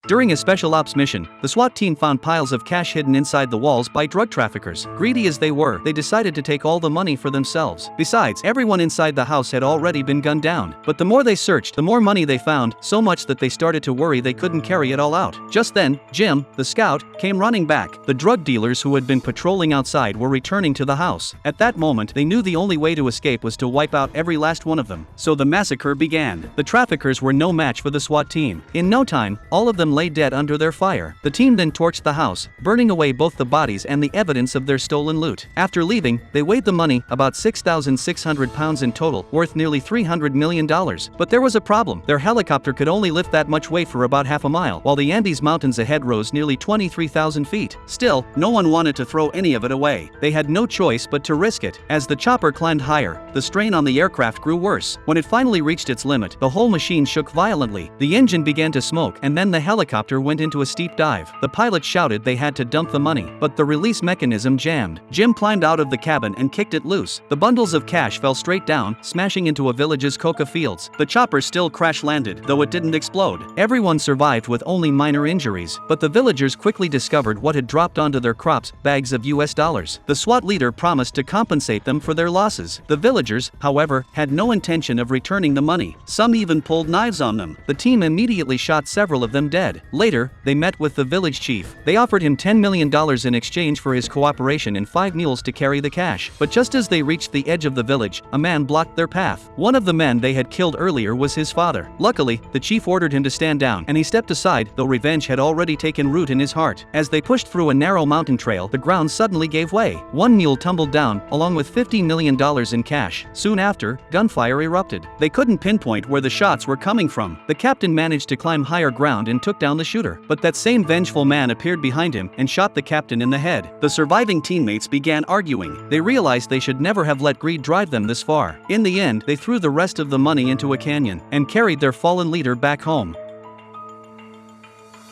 During a special ops mission, the SWAT team found piles of cash hidden inside the walls by drug traffickers. Greedy as they were, they decided to take all the money for themselves. Besides, everyone inside the house had already been gunned down. But the more they searched, the more money they found, so much that they started to worry they couldn't carry it all out. Just then, Jim, the scout, came running back. The drug dealers who had been patrolling outside were returning to the house. At that moment, they knew the only way to escape was to wipe out every last one of them. So the massacre began. The traffickers were no match for the SWAT team. In no time, all of them lay dead under their fire. The team then torched the house, burning away both the bodies and the evidence of their stolen loot. After leaving, they weighed the money, about 6,600 pounds in total, worth nearly $300 million. But there was a problem. Their helicopter could only lift that much weight for about half a mile, while the Andes Mountains ahead rose nearly 23,000 feet. Still, no one wanted to throw any of it away. They had no choice but to risk it. As the chopper climbed higher, the strain on the aircraft grew worse. When it finally reached its limit, the whole machine shook violently. The engine began to smoke, and then the helicopter went into a steep dive. The pilot shouted they had to dump the money, but the release mechanism jammed. Jim climbed out of the cabin and kicked it loose. The bundles of cash fell straight down, smashing into a village's coca fields. The chopper still crash-landed, though it didn't explode. Everyone survived with only minor injuries, but the villagers quickly discovered what had dropped onto their crops, bags of US dollars. The SWAT leader promised to compensate them for their losses. The villagers, however, had no intention of returning the money. Some even pulled knives on them. The team immediately shot several of them dead. Later, they met with the village chief. They offered him $10 million in exchange for his cooperation and 5 mules to carry the cash. But just as they reached the edge of the village, a man blocked their path. One of the men they had killed earlier was his father. Luckily, the chief ordered him to stand down, and he stepped aside, though revenge had already taken root in his heart. As they pushed through a narrow mountain trail, the ground suddenly gave way. One mule tumbled down, along with $50 million in cash. Soon after, gunfire erupted. They couldn't pinpoint where the shots were coming from. The captain managed to climb higher ground and took down the shooter. But that same vengeful man appeared behind him and shot the captain in the head. The surviving teammates began arguing. They realized they should never have let greed drive them this far. In the end, they threw the rest of the money into a canyon and carried their fallen leader back home.